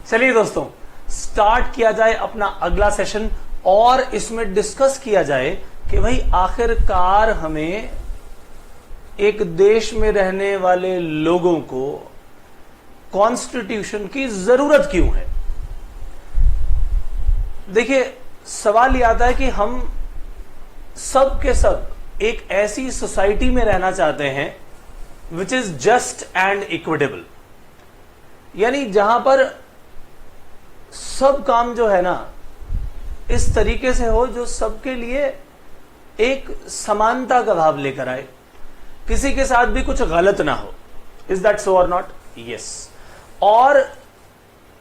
चलिए दोस्तों, स्टार्ट किया जाए अपना अगला सेशन और इसमें डिस्कस किया जाए कि भाई आखिरकार हमें एक देश में रहने वाले लोगों को कॉन्स्टिट्यूशन की जरूरत क्यों है। देखिए, सवाल यह आता है कि हम सब के सब एक ऐसी सोसाइटी में रहना चाहते हैं which is just and equitable, यानी जहां पर सब काम जो है ना इस तरीके से हो जो सबके लिए एक समानता का भाव लेकर आए, किसी के साथ भी कुछ गलत ना हो। इज दैट सो और नॉट? यस। और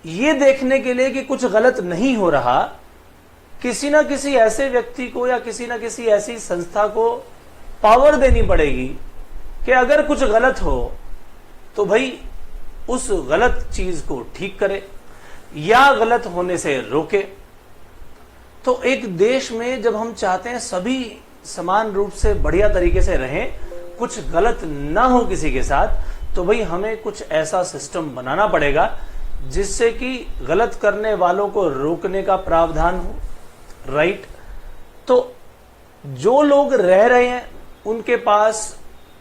ये देखने के लिए कि कुछ गलत नहीं हो रहा, किसी ना किसी ऐसे व्यक्ति को या किसी ना किसी ऐसी संस्था को पावर देनी पड़ेगी कि अगर कुछ गलत हो तो भाई उस गलत चीज को ठीक करे या गलत होने से रोके। तो एक देश में जब हम चाहते हैं सभी समान रूप से बढ़िया तरीके से रहें, कुछ गलत ना हो किसी के साथ, तो भाई हमें कुछ ऐसा सिस्टम बनाना पड़ेगा जिससे कि गलत करने वालों को रोकने का प्रावधान हो। राइट? तो जो लोग रह रहे हैं उनके पास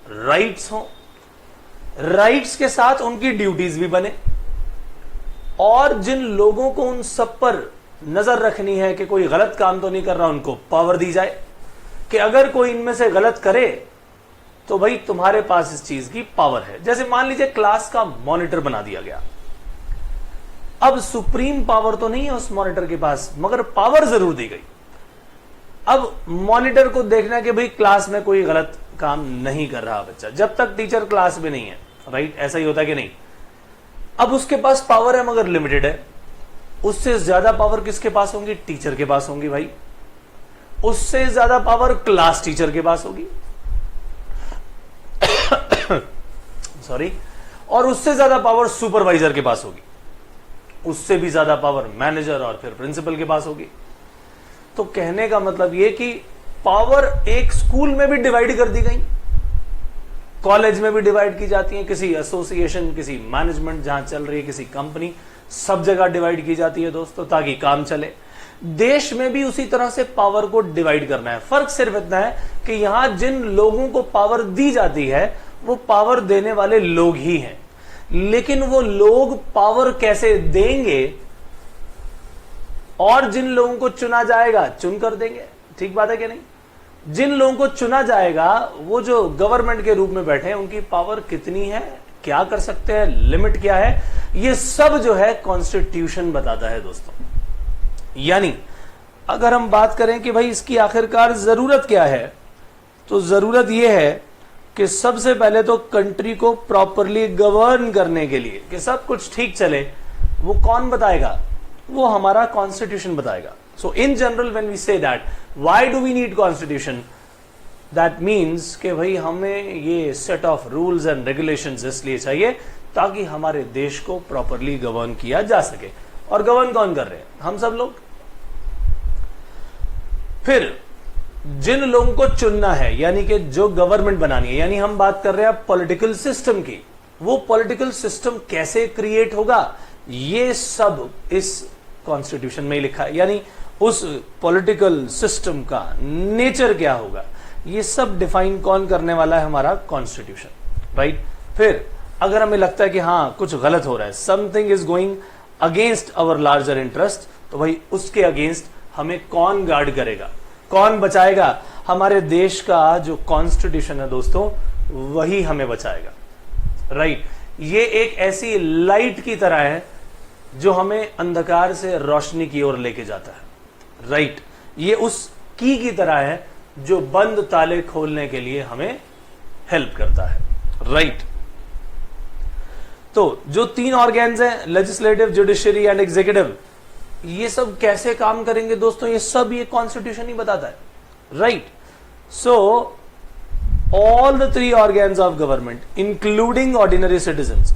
राइट्स हो, राइट्स के साथ उनकी ड्यूटीज भी बने, और जिन लोगों को उन सब पर नजर रखनी है कि कोई गलत काम तो नहीं कर रहा, उनको पावर दी जाए कि अगर कोई इनमें से गलत करे तो भाई तुम्हारे पास इस चीज की पावर है। जैसे मान लीजिए क्लास का मॉनिटर बना दिया गया, अब सुप्रीम पावर तो नहीं है उस मॉनिटर के पास, मगर पावर जरूर दी गई। अब मॉनिटर को देखना कि भाई क्लास में कोई गलत काम नहीं कर रहा बच्चा, जब तक टीचर क्लास में नहीं है। राइट? ऐसा ही होता है कि नहीं? अब उसके पास पावर है मगर लिमिटेड है। उससे ज्यादा पावर किसके पास होंगी? टीचर के पास होंगी भाई। उससे ज्यादा पावर क्लास टीचर के पास होगी सॉरी। और उससे ज्यादा पावर सुपरवाइजर के पास होगी। उससे भी ज्यादा पावर मैनेजर और फिर प्रिंसिपल के पास होगी। तो कहने का मतलब यह कि पावर एक स्कूल में भी डिवाइड कर दी गई, कॉलेज में भी डिवाइड की जाती है, किसी एसोसिएशन, किसी मैनेजमेंट जहां चल रही है, किसी कंपनी, सब जगह डिवाइड की जाती है दोस्तों, ताकि काम चले। देश में भी उसी तरह से पावर को डिवाइड करना है। फर्क सिर्फ इतना है कि यहां जिन लोगों को पावर दी जाती है वो पावर देने वाले लोग ही हैं, लेकिन वो लोग पावर कैसे देंगे, और जिन लोगों को चुना जाएगा चुन कर देंगे। ठीक बात है कि नहीं? जिन लोगों को चुना जाएगा वो जो गवर्नमेंट के रूप में बैठे हैं, उनकी पावर कितनी है, क्या कर सकते हैं, लिमिट क्या है, ये सब जो है कॉन्स्टिट्यूशन बताता है दोस्तों। यानी अगर हम बात करें कि भाई इसकी आखिरकार जरूरत क्या है, तो जरूरत यह है कि सबसे पहले तो कंट्री को प्रॉपरली गवर्न करने के लिए कि सब कुछ ठीक चले, वो कौन बताएगा? वो हमारा कॉन्स्टिट्यूशन बताएगा। So in general when we say that why do we need constitution, that means कि भाई हमें ये set of rules and regulations इसलिए चाहिए ताकि हमारे देश को प्रॉपरली गवर्न किया जा सके। और गवर्न कौन कर रहे हैं? हम सब लोग। फिर जिन लोगों को चुनना है, यानी कि जो गवर्नमेंट बनानी है, यानी हम बात कर रहे हैं पॉलिटिकल सिस्टम की, वो पॉलिटिकल सिस्टम कैसे क्रिएट होगा, ये सब इस कॉन्स्टिट्यूशन में ही लिखा है। यानी उस पॉलिटिकल सिस्टम का नेचर क्या होगा, ये सब डिफाइन कौन करने वाला है? हमारा कॉन्स्टिट्यूशन। राइट? फिर अगर हमें लगता है कि हां कुछ गलत हो रहा है, something is going against our larger interest, तो भाई उसके अगेंस्ट हमें कौन गार्ड करेगा, कौन बचाएगा? हमारे देश का जो कॉन्स्टिट्यूशन है दोस्तों, वही हमें बचाएगा। राइट? ये एक ऐसी लाइट की तरह है जो हमें अंधकार से रोशनी की ओर लेके जाता है। राइट? ये उस की तरह है जो बंद ताले खोलने के लिए हमें हेल्प करता है। राइट? तो जो तीन ऑर्गेन्स हैं, लेजिस्लेटिव, जुडिशरी एंड एग्जीक्यूटिव, ये सब कैसे काम करेंगे दोस्तों, ये सब ये कॉन्स्टिट्यूशन ही बताता है। Right? So all the three organs of government, including ordinary citizens,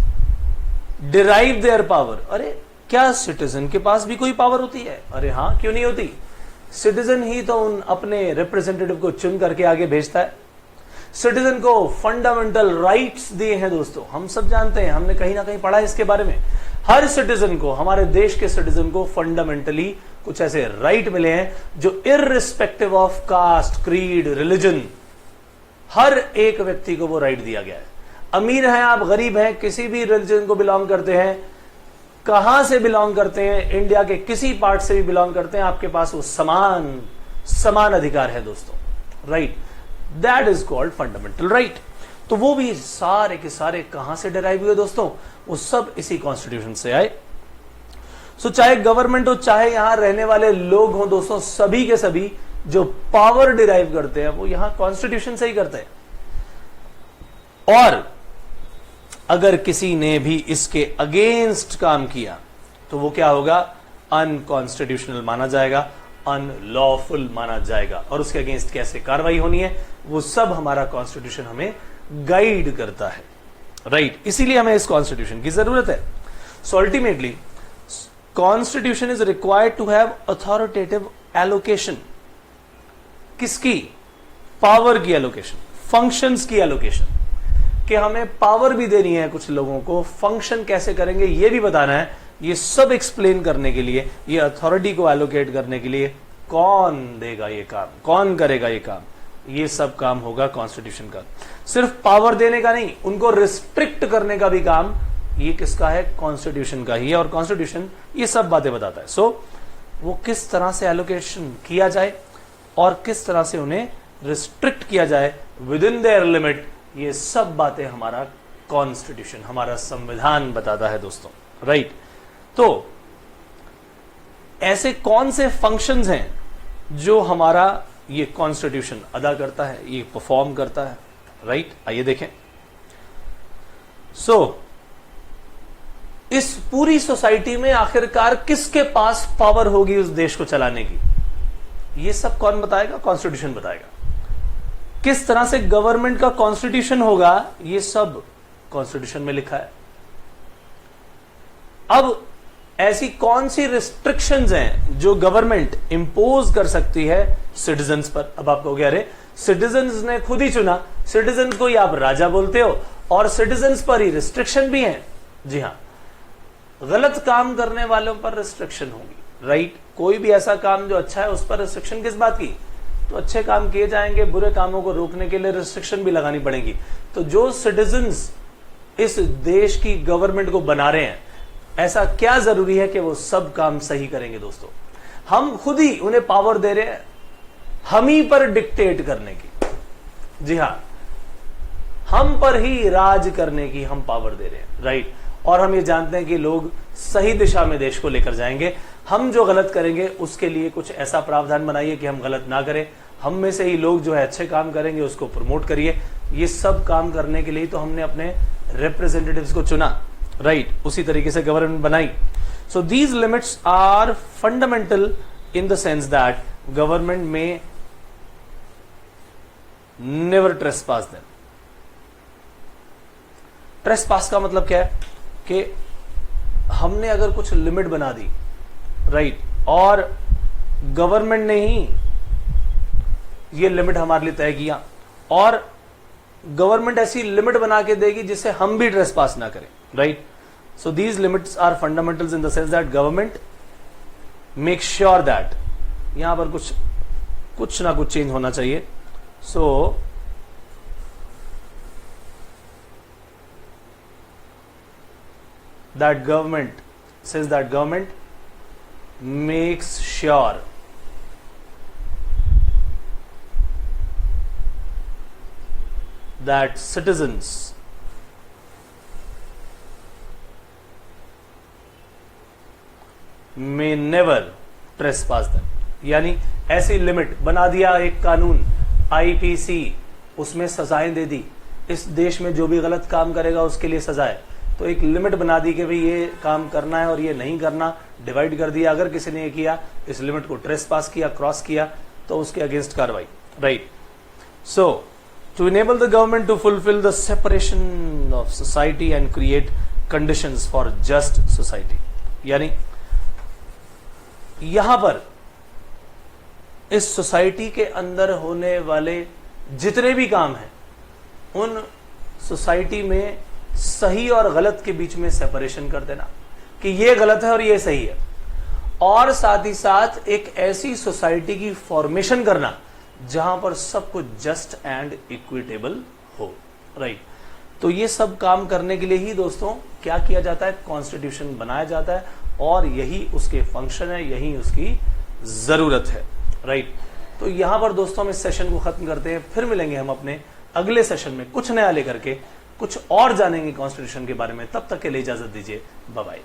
derive their power। अरे क्या सिटीजन के पास भी कोई पावर होती है? अरे हाँ, क्यों नहीं होती? सिटीजन ही तो उन अपने रिप्रेजेंटेटिव को चुन करके आगे भेजता है। सिटीजन को फंडामेंटल राइट्स दिए हैं दोस्तों, हम सब जानते हैं, हमने कहीं ना कहीं पढ़ा है इसके बारे में। हर सिटीजन को, हमारे देश के सिटीजन को फंडामेंटली कुछ ऐसे राइट मिले हैं जो irrespective of caste, creed, religion, हर एक व्यक्ति को वो राइट दिया गया है। अमीर हैं आप, गरीब हैं, किसी भी रिलीजन को बिलोंग करते हैं, कहां से बिलोंग करते हैं, इंडिया के किसी पार्ट से भी बिलोंग करते हैं, आपके पास वो समान अधिकार है दोस्तों, right. That is called fundamental right. तो वो भी सारे के सारे कहां से डिराइव हुए दोस्तों? वो सब इसी कॉन्स्टिट्यूशन से आए। सो चाहे गवर्नमेंट हो, चाहे यहां रहने वाले लोग हों दोस्तों, सभी के सभी जो पावर डिराइव करते हैं वो यहां कॉन्स्टिट्यूशन से ही करते हैं। और अगर किसी ने भी इसके अगेंस्ट काम किया तो वो क्या होगा? अनकॉन्स्टिट्यूशनल माना जाएगा, अनलॉफुल माना जाएगा। और उसके अगेंस्ट कैसे कार्रवाई होनी है वो सब हमारा कॉन्स्टिट्यूशन हमें गाइड करता है, राइट। इसीलिए हमें इस कॉन्स्टिट्यूशन की जरूरत है। So ultimately constitution is required to have authoritative allocation. किसकी? पावर की एलोकेशन, फंक्शंस की एलोकेशन, कि हमें पावर भी देनी है कुछ लोगों को, फंक्शन कैसे करेंगे ये भी बताना है। ये सब एक्सप्लेन करने के लिए, ये अथॉरिटी को एलोकेट करने के लिए कौन देगा ये काम, कौन करेगा ये काम, ये सब काम होगा कॉन्स्टिट्यूशन का। सिर्फ पावर देने का नहीं, उनको रिस्ट्रिक्ट करने का भी काम ये किसका है? कॉन्स्टिट्यूशन का ही है। और कॉन्स्टिट्यूशन ये सब बातें बताता है। सो वो किस तरह से एलोकेशन किया जाए और किस तरह से उन्हें रिस्ट्रिक्ट किया जाए विद इन देयर लिमिट, ये सब बातें हमारा कॉन्स्टिट्यूशन, हमारा संविधान बताता है दोस्तों, राइट। तो ऐसे कौन से फंक्शंस हैं जो हमारा ये कॉन्स्टिट्यूशन अदा करता है, ये परफॉर्म करता है, राइट। आइए देखें। सो इस पूरी सोसाइटी में आखिरकार किसके पास पावर होगी उस देश को चलाने की, ये सब कौन बताएगा? कॉन्स्टिट्यूशन बताएगा। किस तरह से गवर्नमेंट का कॉन्स्टिट्यूशन होगा ये सब कॉन्स्टिट्यूशन में लिखा है। अब ऐसी कौन सी रिस्ट्रिक्शंस हैं जो गवर्नमेंट इंपोज कर सकती है सिटीजन्स पर? अब आप कहोगे अरे सिटीजन्स ने खुद ही चुना, सिटीजन्स को ही आप राजा बोलते हो और सिटीजन्स पर ही रिस्ट्रिक्शन भी है। जी हां, गलत काम करने वालों पर रिस्ट्रिक्शन होगी, राइट। कोई भी ऐसा काम जो अच्छा है उस पर रिस्ट्रिक्शन किस बात की? तो अच्छे काम किए जाएंगे, बुरे कामों को रोकने के लिए रिस्ट्रिक्शन भी लगानी पड़ेगी। तो जो सिटीजन्स इस देश की गवर्नमेंट को बना रहे हैं, ऐसा क्या जरूरी है कि वो सब काम सही करेंगे दोस्तों? हम खुद ही उन्हें पावर दे रहे हैं हम ही पर डिक्टेट करने की। जी हां, हम पर ही राज करने की हम पावर दे रहे हैं, राइट। और हम ये जानते हैं कि लोग सही दिशा में देश को लेकर जाएंगे। हम जो गलत करेंगे उसके लिए कुछ ऐसा प्रावधान बनाइए कि हम गलत ना करें। हम में से ही लोग जो है अच्छे काम करेंगे उसको प्रमोट करिए। ये सब काम करने के लिए तो हमने अपने रिप्रेजेंटेटिव्स को चुना, राइट। उसी तरीके से गवर्नमेंट बनाई। So these limits are fundamental in the sense that government may never trespass them. Trespass का मतलब क्या है कि हमने अगर कुछ लिमिट बना दी, राइट, और गवर्नमेंट ने ही ये लिमिट हमारे लिए तय किया और गवर्नमेंट ऐसी लिमिट बना के देगी जिससे हम भी ट्रेसपास ना करें, right. So these limits are fundamentals in the sense that government make sure that, यहां पर कुछ ना कुछ चेंज होना चाहिए। सो that government says that government makes sure that citizens may never trespass them। यानी ऐसी लिमिट बना दिया एक कानून आईपीसी, उसमें सजाएं दे दी। इस देश में जो भी गलत काम करेगा उसके लिए सजाएं। तो एक लिमिट बना दी कि भाई ये काम करना है और ये नहीं करना, डिवाइड कर दिया। अगर किसी ने ये किया, इस लिमिट को ट्रेसपास किया, क्रॉस किया, तो उसके अगेंस्ट कार्रवाई, right. So to enable the government to fulfil the separation of society and create conditions for just society, यानी यहां पर इस सोसाइटी के अंदर होने वाले जितने भी काम हैं उन सोसाइटी में सही और गलत के बीच में सेपरेशन कर देना, कि ये गलत है और ये सही है, और साथ ही साथ एक ऐसी सोसाइटी की फॉर्मेशन करना जहां पर सब कुछ जस्ट एंड इक्विटेबल हो, राइट। तो ये सब काम करने के लिए ही दोस्तों क्या किया जाता है, कॉन्स्टिट्यूशन बनाया जाता है, और यही उसके फंक्शन है, यही उसकी जरूरत है, राइट। तो यहां पर दोस्तों हम इस सेशन को खत्म करते हैं, फिर मिलेंगे हम अपने अगले सेशन में कुछ नया लेकर के, कुछ और जानेंगे कॉन्स्टिट्यूशन के बारे में। तब तक के लिए इजाजत दीजिए, बाय बाय।